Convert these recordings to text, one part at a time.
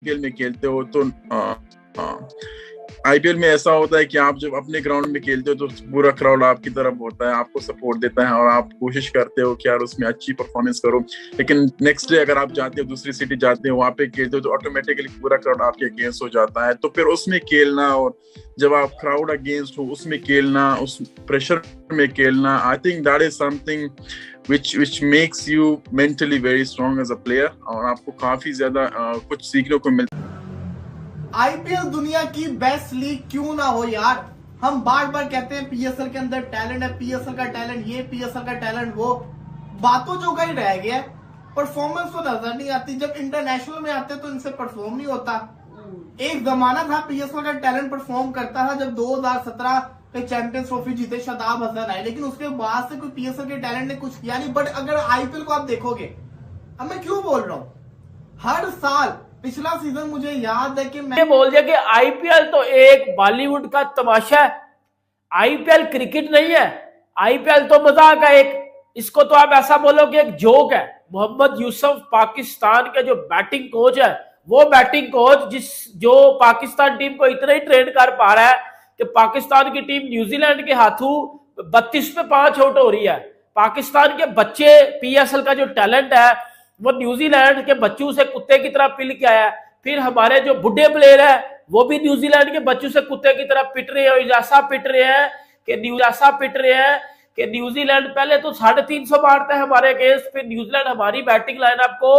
IPL में खेलते हो तो आईपीएल में ऐसा होता है कि आप जब अपने ग्राउंड में खेलते हो तो पूरा क्राउड आपकी तरफ होता है, आपको सपोर्ट देता है और आप कोशिश करते हो कि यार उसमें अच्छी परफॉर्मेंस करो। लेकिन नेक्स्ट डे अगर आप जाते हो, दूसरी सिटी जाते हो, वहां पे खेलते हो तो ऑटोमेटिकली पूरा क्राउड आपके अगेंस्ट हो जाता है। तो फिर उसमें खेलना और जब आप क्राउड अगेंस्ट हो उसमें खेलना, उस प्रेशर में खेलना, I think that is something which makes you mentally very strong as a player और आपको काफी ज्यादा कुछ सीखने को मिलता है। आईपीएल दुनिया की बेस्ट लीग क्यों ना हो यार। हम बार बार कहते हैं पीएसएल के अंदर टैलेंट है, पीएसएल का टैलेंट ये, पीएसएल का टैलेंट वो, बातों जो कहीं रह गया, परफॉर्मेंस तो नजर नहीं आती। जब इंटरनेशनल में आते तो इनसे परफॉर्म नहीं होता। एक जमाना था पीएसएल का टैलेंट परफॉर्म करता था जब 2017 पे चैंपियंस ट्रॉफी जीते शादाब हसन आए, लेकिन उसके बाद से कोई पीएसएल के टैलेंट ने कुछ किया नहीं। बट अगर आईपीएल को आप देखोगे, अब मैं क्यों बोल रहा हूँ, हर साल पिछला सीजन मुझे याद है कि मैं बोल दिया कि आईपीएल तो एक बॉलीवुड का तमाशा है, आईपीएल क्रिकेट नहीं है, आईपीएल तो मजाक है एक, इसको तो आप ऐसा बोलो कि एक जोक है। मोहम्मद यूसुफ पाकिस्तान के जो बैटिंग कोच है, वो बैटिंग कोच जो पाकिस्तान टीम को इतना ही ट्रेन कर पा रहा है कि पाकिस्तान की टीम न्यूजीलैंड के हाथों 32 पे 5 आउट हो रही है। पाकिस्तान के बच्चे, पीएसएल का जो टैलेंट है वो न्यूजीलैंड के बच्चों से कुत्ते की तरह पिल के आया है। फिर हमारे जो बुढ़े प्लेयर है वो भी न्यूजीलैंड के बच्चों से कुत्ते की तरह पिट रहे हैं, ऐसा पिट रहे हैं कि न्यूजीलैंड पहले तो 350 मारता है हमारे अगेंस्ट, फिर न्यूजीलैंड हमारी बैटिंग लाइनअप को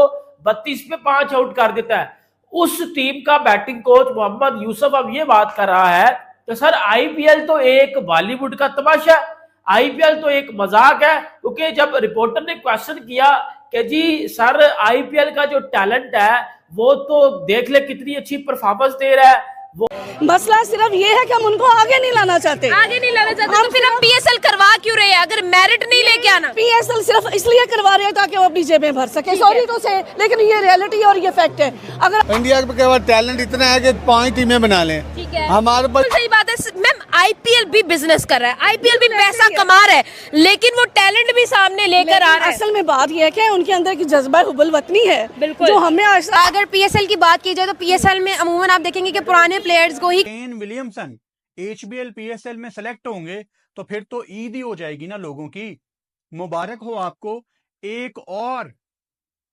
32 पे 5 आउट कर देता है। उस टीम का बैटिंग कोच मोहम्मद यूसुफ अब ये बात कर रहा है कि सर आईपीएल तो एक बॉलीवुड का तमाशा है, आईपीएल तो एक मजाक है। क्योंकि जब रिपोर्टर ने क्वेश्चन किया कि जी सर आईपीएल का जो टैलेंट है वो तो देख ले कितनी अच्छी परफॉर्मेंस दे रहा है, वो मसला सिर्फ ये है कि हम उनको आगे नहीं लाना चाहते। तो फिर हम पीएसएल करवा क्यों रहे हैं अगर मेरिट नहीं लेके आना? पीएसएल सिर्फ इसलिए करवा रहे हैं ताकि वो अपनी जेबें भर सके, सॉरी तो से, लेकिन ये रियलिटी और ये फैक्ट है। अगर इंडिया के पास टैलेंट इतना है कि 5 टीमें बना लें, ठीक है, हमारे पास सही बात है मैम। आईपीएल भी बिजनेस कर रहा है, आईपीएल भी पैसा कमा रहा है, लेकिन वो टैलेंट भी सामने लेकर आ रहा है। असल में बात ये है कि उनके अंदर की जज्बा हुब्बुल वतनी है, बिल्कुल। जो हमें अगर पीएसएल की बात की जाए तो पीएसएल में अमूमन आप देखेंगे कि पुराने प्लेयर्स को ही केन विलियमसन एचबीएल पीएसएल में सेलेक्ट होंगे तो फिर तो ईद ही हो जाएगी ना लोगों की। मुबारक हो आपको। एक और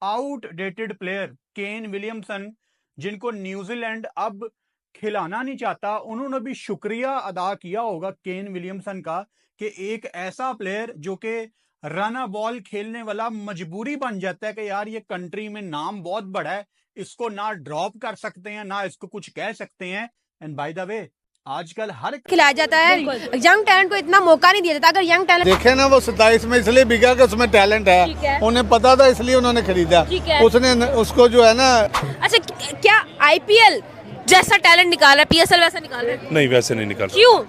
आउटडेटेड प्लेयर केन विलियमसन, जिनको न्यूजीलैंड अब खिलाना नहीं चाहता, उन्होंने भी शुक्रिया अदा किया होगा केन विलियमसन का कि एक ऐसा प्लेयर जो कि रन बॉल खेलने वाला मजबूरी बन जाता है कि यार ये कंट्री में नाम बहुत बड़ा है, इसको ना ड्रॉप कर सकते हैं ना इसको कुछ कह सकते हैं। एंड बाय द वे आजकल हर खिलाया जाता है, यंग टैलेंट को इतना मौका नहीं दिया जाता। अगर यंग टैलेंट देखे ना, वो 27 में इसलिए बिका कि उसमें टैलेंट है, उन्हें पता था इसलिए उन्होंने खरीदा, उसने उसको जो है ना। अच्छा, क्या आईपीएल जैसा टैलेंट निकाला है पीएसएल वैसा निकाल रहा है? नहीं, वैसे नहीं निकाल। क्यों?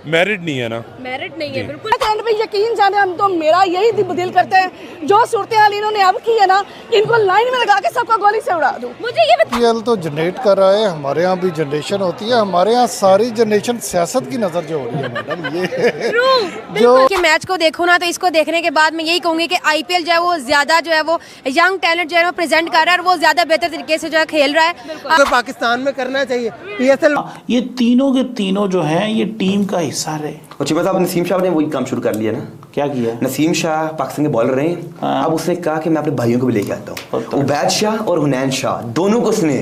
मेरिट नहीं है ना, मेरिट नहीं है, बिल्कुल। टैलेंट पे यकीन जाने, हम तो मेरा यही दिल करते हैं जो सूरत हाल इन्होंने अब की है ना, इनको लाइन में लगा के सबका गोली से उड़ा दूं। मुझे ये आईपीएल तो जनरेट कर रहा है, हमारे यहाँ भी जनरेशन होती है, हमारे यहाँ सारी जनरेशन सियासत की नजर जो हो रही है मैडम, ये जो कि मैच को देखो ना, तो इसको देखने के बाद मैं यही कहूंगी कि आईपीएल जो है वो ज्यादा जो है वो यंग टैलेंट जो है वो प्रेजेंट कर रहा है और वो ज्यादा बेहतर तरीके से जो है खेल रहा है। तो पाकिस्तान में करना चाहिए पीएसएल। ये तीनों के तीनों जो है ये टीम का हिस्सा रहे। और चिमा साहब, नसीम शाह ने वही काम शुरू कर लिया ना। क्या किया? नसीम शाह पाकिस्तान के बॉलर रहे, अब उसने कहा कि मैं अपने भाइयों को भी लेके आता हूँ। उबैद शाह और हुनैन शाह दोनों को उसने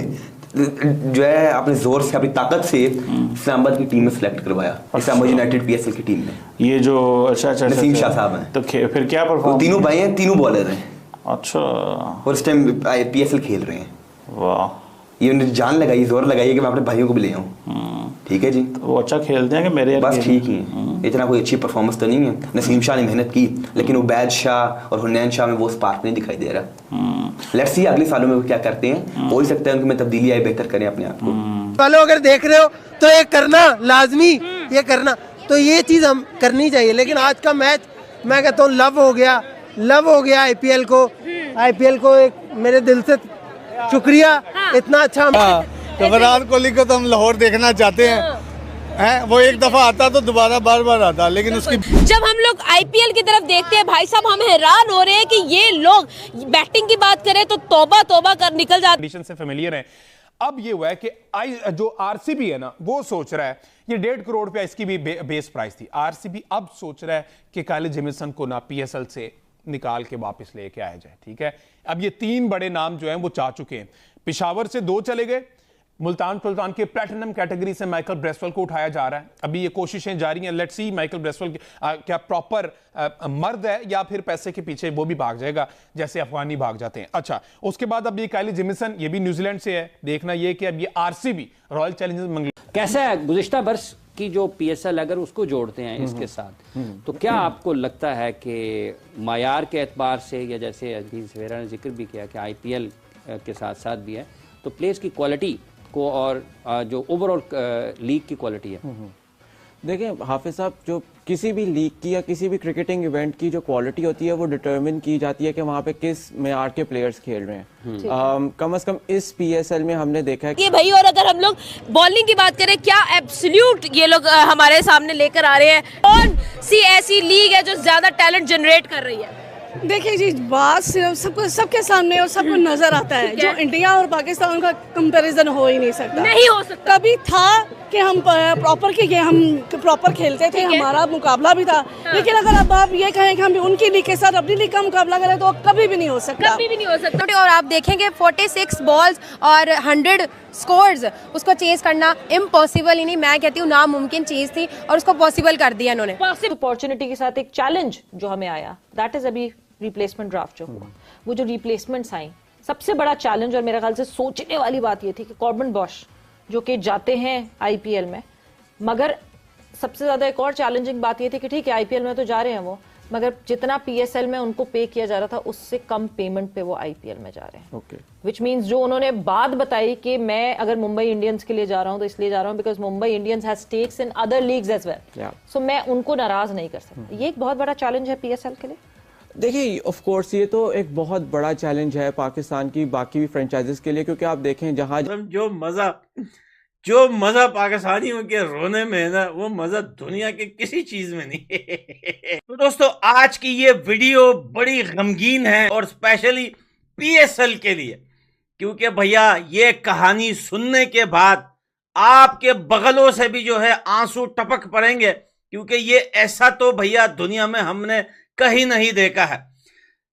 जो है अपने जोर से, अपनी ताकत से इस्लामाबाद की टीम में सिलेक्ट करवाया, इस्लामाबाद यूनाइटेड पीएसएल की टीम में। ये जो अच्छा नसीम शाह साहब हैं, तो फिर क्या परफॉर्म? तीनों भाई हैं, तीनों बॉलर हैं। अच्छा। और इस टाइम पीएसएल खेल रहे हैं। वाह, ये उन्होंने जान लगाई, जोर लगाई कि मैं अपने भाइयों को भी ले आऊँ। ठीक है जी, तो वो अच्छा खेलते हैं कि मेरे बस ठीक ही, इतना कोई अच्छी परफॉर्मेंस तो नहीं है। नसीम शाह ने मेहनत की, लेकिन उबैद शाह और हुनैन शाह में वो स्पार्क नहीं दिखाई दे रहा। लेट्स सी अगले सालों में वो क्या करते हैं, हो ही सकता है उनमें तब्दीली आए, बेहतर करें अपने आप को। वालों अगर देख रहे हो तो ये करना लाजमी, ये करना तो ये चीज हम करनी चाहिए। लेकिन आज का मैच मैं कहता हूँ लव हो गया आईपीएल को एक मेरे दिल से शुक्रिया। इतना अच्छा तो विराट कोहली को तो हम लाहौर देखना चाहते हैं, वो एक दफा आता तो दोबारा बार आता, लेकिन उसकी जब हम लोग आईपीएल की तरफ देखते हैं भाई साहब, हम हैरान हो रहे हैं कि ये लोग बैटिंग की बात करें तो तौबा कर निकल जाते। कंडीशन से फेमिलियर हैं। अब ये हुआ है कि जो आरसीबी है ना, वो सोच रहा है, ये 1.5 करोड़ रुपया इसकी भी बेस प्राइस थी। आरसीबी अब सोच रहा है कि काइल जेमिसन को ना पीएसएल से निकाल के वापस लेके आया जाए। ठीक है, अब ये 3 बड़े नाम जो हैं वो जा चुके हैं। पेशावर से 2 चले गए, मुल्तान सुल्तान के प्लैटिनम कैटेगरी से माइकल ब्रेसवेल को उठाया जा रहा है। अभी ये कोशिशें जारी हैं, लेट्स सी माइकल ब्रेसवेल क्या प्रॉपर मर्द है या फिर पैसे के पीछे वो भी भाग जाएगा जैसे अफगानी भाग जाते हैं। अच्छा, उसके बाद अब ये काइल जेमिसन, ये भी न्यूजीलैंड से है। देखना ये कि अब ये आरसीबी रॉयल चैलेंजर्स मंगलौर कैसा है गुज़िश्ता बरस की जो पीएसएल, अगर उसको जोड़ते हैं इसके साथ, तो क्या आपको लगता है कि मायार के एतबार से, या जैसे अजीज सवेरा ने जिक्र भी किया कि आईपीएल के साथ साथ भी है, तो प्लेयर्स की क्वालिटी को और जो ओवरऑल लीग की क्वालिटी है? देखिए हाफिज साहब, जो किसी भी लीग की या किसी भी क्रिकेटिंग इवेंट की जो क्वालिटी होती है वो डिटरमिन की जाती है कि वहाँ पे किस मेयार के प्लेयर्स खेल रहे हैं। कम से कम इस पीएसएल में हमने देखा है कि भाई, और अगर हम लोग बॉलिंग की बात करें, क्या एब्सोल्यूट ये लोग हमारे सामने लेकर आ रहे हैं। कौन सी ऐसी लीग है जो ज्यादा टैलेंट जनरेट कर रही है? देखिए जी, बात सिर्फ सबके सामने और सबको नजर आता है, जो इंडिया और पाकिस्तान का कंपैरिजन हो ही नहीं सकता। नहीं हो सकता। कभी था कि हम प्रॉपर खेलते थे, हमारा मुकाबला भी था, लेकिन अगर अब आप ये कहें कि हम उनकी लीग के साथ अपनी लीग का मुकाबला करें तो कभी भी नहीं हो सकता। कभी भी नहीं हो सकता। और आप देखेंगे 46 बॉल्स और 100 स्कोर्स, उसको चेज करना इम्पॉसिबल ही नहीं, मैं कहती हूँ नामुमकिन चीज थी और उसको पॉसिबल कर दिया इन्होंने। अपॉर्चुनिटी के साथ एक चैलेंज जो हमें आया, दैट इज अभी रिप्लेसमेंट ड्राफ्ट जो हुआ, वो जो रिप्लेसमेंट्स आई, सबसे बड़ा चैलेंज और मेरे ख्याल से सोचने वाली बात ये थी कि कॉर्बन बॉश जो कि जाते हैं आईपीएल में, मगर सबसे ज्यादा एक और चैलेंजिंग बात ये थी कि ठीक है आईपीएल में तो जा रहे हैं वो, मगर जितना पीएसएल में उनको पे किया जा रहा था उससे कम पेमेंट पे वो आईपीएल में जा रहे हैं। विच मीन्स जो उन्होंने बात बताई कि मैं अगर मुंबई इंडियंस के लिए जा रहा हूं तो इसलिए जा रहा हूं because Mumbai Indians has stakes in other leagues as well, so मैं उनको नाराज नहीं कर सकता। ये एक बहुत बड़ा चैलेंज है पीएसएल के लिए। देखिए ऑफ कोर्स ये तो एक बहुत बड़ा चैलेंज है पाकिस्तान की बाकी भी फ्रेंचाइजीज के लिए, क्योंकि आप देखें जहां जो मजा पाकिस्तानियों के रोने में है ना, वो मजा दुनिया के किसी चीज में नहीं है। तो दोस्तों, आज की ये वीडियो बड़ी गमगीन है और स्पेशली पीएसएल के लिए, क्योंकि भैया ये कहानी सुनने के बाद आपके बगलों से भी जो है आंसू टपक पड़ेंगे, क्योंकि ये ऐसा तो भैया दुनिया में हमने कहीं नहीं देखा है।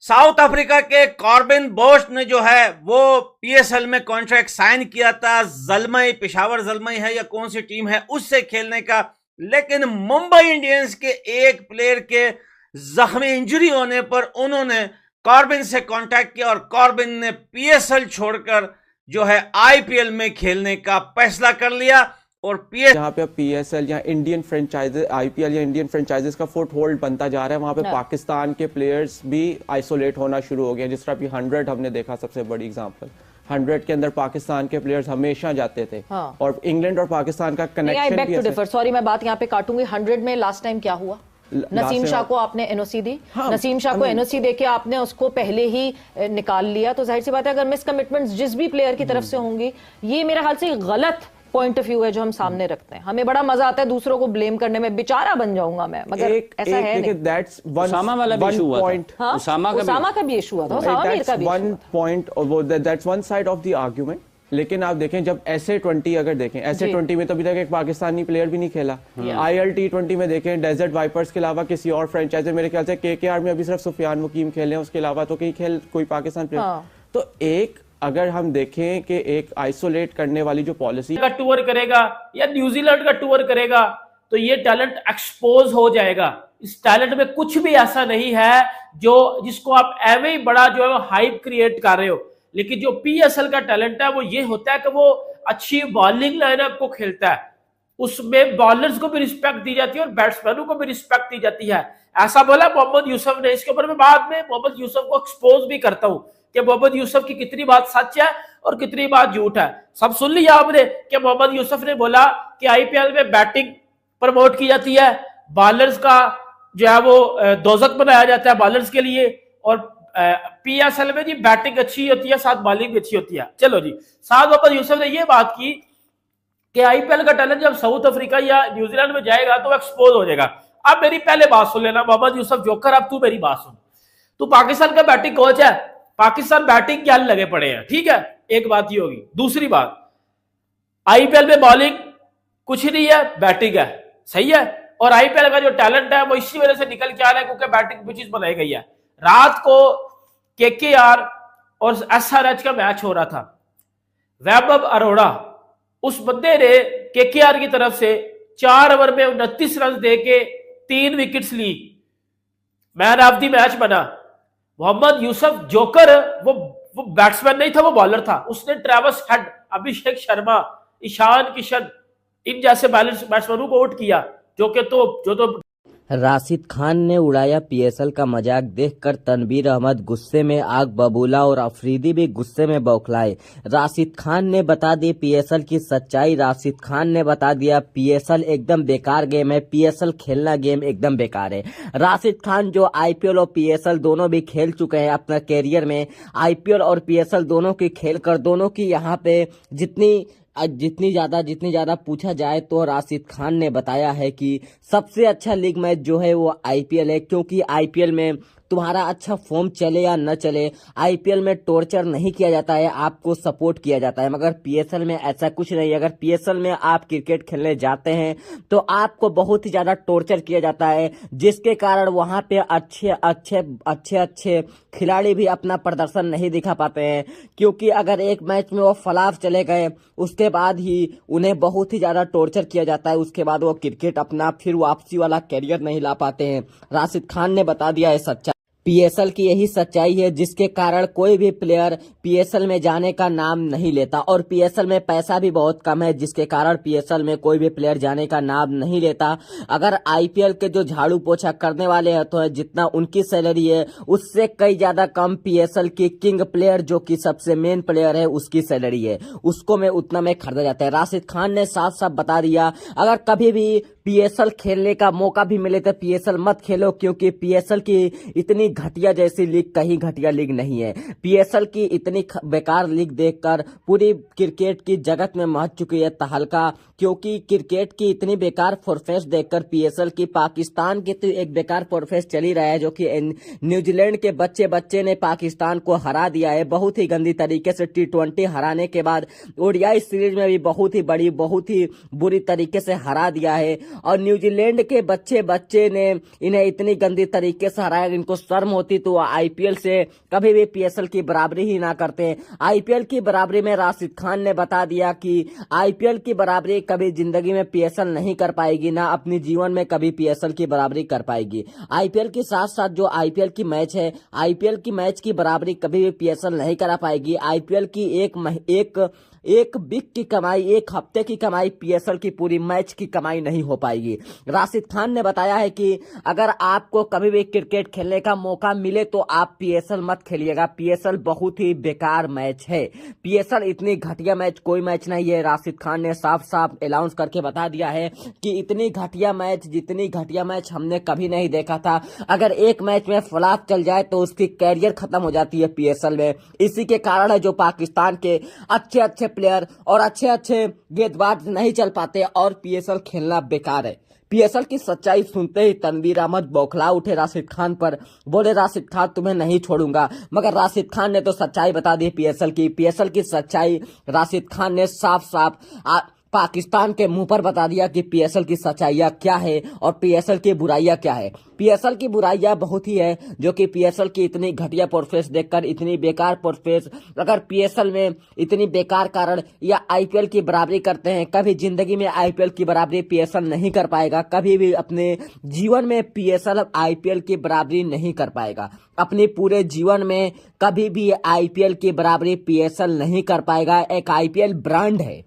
साउथ अफ्रीका के कॉर्बिन बॉश ने जो है वो पीएसएल में कॉन्ट्रैक्ट साइन किया था, जलमई, पेशावर जलमई है या कौन सी टीम है उससे खेलने का, लेकिन मुंबई इंडियंस के एक प्लेयर के जख्मी इंजरी होने पर उन्होंने कॉर्बिन से कांटेक्ट किया और कॉर्बिन ने पीएसएल छोड़कर जो है आईपीएल में खेलने का फैसला कर लिया। और जहाँ पे अब पीएसएल या इंडियन फ्रेंचाइजेस, आईपीएल या इंडियन फ्रेंचाइजेस का फुट होल्ड बनता जा रहा है, वहाँ पे पाकिस्तान के प्लेयर्स भी आइसोलेट होना शुरू हो गए। जिस तरह अभी 100 हमने देखा, सबसे बड़ी एग्जांपल 100 के अंदर पाकिस्तान के प्लेयर्स हमेशा जाते थे। और इंग्लैंड और पाकिस्तान का कनेक्शन, सॉरी मैं बात यहाँ पे काटूंगी, 100 में लास्ट टाइम क्या हुआ? नसीम शाह को आपने एनओसी दी, नसीम शाह को एनओसी देके आपने उसको पहले ही निकाल लिया, तो जाहिर सी बात है अगर मिस कमिटमेंट्स जिस भी प्लेयर की तरफ से होंगी, ये मेरे ख्याल से गलत पॉइंट ऑफ व्यू है जो हम सामने रखते हैं। हमें बड़ा मजा आता है दूसरों को ब्लेम करने में, बेचारा बन जाऊंगा मैं, मगर ऐसा है नहीं। दैट्स उसामा वाला भी इशू हुआ था, उसामा का भी इशू हुआ था, उसामा मीर का भी one point, that's one side of the argument. लेकिन आप देखें जब SA-20 अगर देखें, SA-20 में तो अभी तक एक पाकिस्तानी प्लेयर भी नहीं खेला। ILT20 में देखें, डेजर्ट वाइपर्स के अलावा किसी और फ्रेंचाइज में मेरे ख्याल से KKR में अभी सिर्फ सुफियान मुकीम खेले हैं, उसके अलावा तो कोई पाकिस्तान प्लेयर। तो एक अगर हम देखें कि एक आइसोलेट करने वाली जो पॉलिसी का टूर करेगा या न्यूजीलैंड का टूर करेगा तो ये टैलेंट एक्सपोज हो जाएगा। इस टैलेंट में कुछ भी ऐसा नहीं है जिसको आप एवे ही बड़ा जो है हाइप क्रिएट कर रहे हो। लेकिन जो पीएसएल का टैलेंट है वो ये होता है कि वो अच्छी बॉलिंग लाइनअप को खेलता है, उसमें बॉलर्स को भी रिस्पेक्ट दी जाती है और बैट्समैनों को भी रिस्पेक्ट दी जाती है। ऐसा बोला मोहम्मद यूसुफ ने, इसके ऊपर मैं बाद में मोहम्मद यूसुफ को एक्सपोज भी करता हूं कि मोहम्मद यूसुफ की कितनी बात सच है और कितनी बात झूठ है। सब सुन लिया आपने कि मोहम्मद यूसुफ ने बोला कि आईपीएल में बैटिंग प्रमोट की जाती है, बॉलर्स का जो है वो दोजक बनाया जाता है बॉलर्स के लिए, और पीएसएल में जी बैटिंग अच्छी होती है साथ बॉलिंग भी अच्छी होती है। चलो जी, साथ मोहम्मद यूसुफ ने ये बात की कि आईपीएल का टैलेंट जब साउथ अफ्रीका या न्यूजीलैंड में जाएगा तो एक्सपोज हो जाएगा। अब मेरी पहले बात सुन लेना मोहम्मद यूसुफ जोकर, अब तू मेरी बात सुन। तू पाकिस्तान का बैटिंग कोच है, पाकिस्तान बैटिंग क्या लगे पड़े हैं, ठीक है, एक बात ये होगी। दूसरी बात, आईपीएल में बॉलिंग कुछ नहीं है, बैटिंग है, सही है। और आईपीएल का जो टैलेंट है वो इसी वजह से निकल के आ रहा है क्योंकि बैटिंग पिचेस बनाई गई है। रात को केकेआर और एसआरएच का मैच हो रहा था। वैभव अरोड़ा उस बंदे ने केकेआर की तरफ से 4 ओवर में 29 रन देके 3 विकेट्स ली, मैन ऑफ द मैच बना। मोहम्मद यूसुफ जोकर वो बैट्समैन नहीं था, वो बॉलर था। उसने ट्रेविस हेड, अभिषेक शर्मा, ईशान किशन इन जैसे बैट्समैनों को आउट किया जो राशिद खान ने उड़ाया पीएसएल का मजाक देखकर तनवीर अहमद गुस्से में आग बबूला और अफरीदी भी गुस्से में बौखलाए। राशिद खान ने बता दी पीएसएल की सच्चाई। राशिद खान ने बता दिया पीएसएल एकदम बेकार गेम है, पीएसएल खेलना गेम एकदम बेकार है। राशिद खान जो आईपीएल और पीएसएल दोनों भी खेल चुके हैं अपना कैरियर में, आईपीएल और पीएसएल दोनों की खेल कर दोनों की यहाँ पे जितनी ज्यादा पूछा जाए तो राशिद खान ने बताया है कि सबसे अच्छा लीग मैच जो है वो आईपीएल है, क्योंकि आईपीएल में तुम्हारा अच्छा फॉर्म चले या न चले, आईपीएल में टॉर्चर नहीं किया जाता है, आपको सपोर्ट किया जाता है। मगर पीएसएल में ऐसा कुछ नहीं। अगर पीएसएल में आप क्रिकेट खेलने जाते हैं तो आपको बहुत ही ज्यादा टॉर्चर किया जाता है, जिसके कारण वहां पे अच्छे खिलाड़ी भी अपना प्रदर्शन नहीं दिखा पाते हैं, क्योंकि अगर एक मैच में वो फलाफ चले गए उसके बाद ही उन्हें बहुत ही ज्यादा टॉर्चर किया जाता है, उसके बाद वो क्रिकेट अपना फिर वापसी वाला कैरियर नहीं ला पाते हैं। राशिद खान ने बता दिया है सच्चाई। पीएसएल की यही सच्चाई है जिसके कारण कोई भी प्लेयर पीएसएल में जाने का नाम नहीं लेता, और पीएसएल में पैसा भी बहुत कम है जिसके कारण पीएसएल में कोई भी प्लेयर जाने का नाम नहीं लेता। अगर आईपीएल के जो झाड़ू पोछा करने वाले हैं तो जितना उनकी सैलरी है उससे कई ज्यादा कम पीएसएल की किंग प्लेयर जो कि सबसे मेन प्लेयर है उसकी सैलरी है, उसको में उतना में खरीदा जाता है। राशिद खान ने साफ साफ बता दिया अगर कभी भी पीएसएल खेलने का मौका भी मिले तो पीएसएल मत खेलो, क्योंकि पीएसएल की इतनी घटिया जैसी लीग कहीं घटिया लीग नहीं है। पीएसएल की इतनी बेकार लीग देखकर पूरी क्रिकेट की जगत में मच चुकी है तहलका, क्योंकि क्रिकेट की इतनी बेकार परफॉर्मेंस देखकर पीएसएल की पाकिस्तान की तो एक बेकार परफॉर्मेंस चली रहा है, जो कि न्यूजीलैंड के बच्चे ने पाकिस्तान को हरा दिया है बहुत ही गंदी तरीके से। T20 हराने के बाद ओडीआई सीरीज में भी बहुत ही बुरी तरीके से हरा दिया है, और न्यूजीलैंड के बच्चे ने इन्हें इतनी गंदी तरीके से हराया, इनको शर्म होती तो आईपीएल से कभी भी पीएसएल की बराबरी ही ना करते। आईपीएल की बराबरी में राशिद खान ने बता दिया कि आईपीएल की बराबरी कभी जिंदगी में पीएसएल नहीं कर पाएगी, ना अपनी जीवन में कभी पीएसएल की बराबरी कर पाएगी। आईपीएल के साथ साथ जो आईपीएल की मैच है, आईपीएल की मैच की बराबरी कभी भी पीएसएल नहीं करा पाएगी। आईपीएल की एक वीक की कमाई, एक हफ्ते की कमाई पीएसएल की पूरी मैच की कमाई नहीं हो पाएगी। राशिद खान ने बताया है कि अगर आपको कभी भी क्रिकेट खेलने का मौका मिले तो आप पीएसएल मत खेलिएगा, पीएसएल बहुत ही बेकार मैच है, पीएसएल इतनी घटिया मैच कोई मैच नहीं है। राशिद खान ने साफ साफ अनाउंस करके बता दिया है कि जितनी घटिया मैच हमने कभी नहीं देखा था। अगर एक मैच में फ्लॉप चल जाए तो उसकी कैरियर खत्म हो जाती है पीएसएल में। इसी के कारण है जो पाकिस्तान के अच्छे प्लेयर और अच्छे गेंदबाज नहीं चल पाते और पीएसएल खेलना बेकार है। पीएसएल की सच्चाई सुनते ही तनवीर अहमद बौखला उठे राशिद खान पर, बोले राशिद खान तुम्हें नहीं छोड़ूंगा। मगर राशिद खान ने तो सच्चाई बता दी पीएसएल की सच्चाई राशिद खान ने साफ पाकिस्तान के मुंह पर बता दिया कि पीएसएल की सच्चाइयां क्या है और पीएसएल की बुराइयां क्या है। पीएसएल की बुराइयां बहुत ही है, जो कि पीएसएल की इतनी घटिया परफॉर्मेंस देखकर, इतनी बेकार परफॉर्मेंस, अगर पीएसएल में इतनी बेकार कारण या आईपीएल की बराबरी करते हैं, कभी जिंदगी में आईपीएल की बराबरी पीएसएल नहीं कर पाएगा, कभी भी अपने जीवन में पीएसएल आईपीएल की बराबरी नहीं कर पाएगा, अपने पूरे जीवन में कभी भी आईपीएल की बराबरी पीएसएल नहीं कर पाएगा। एक आईपीएल ब्रांड है।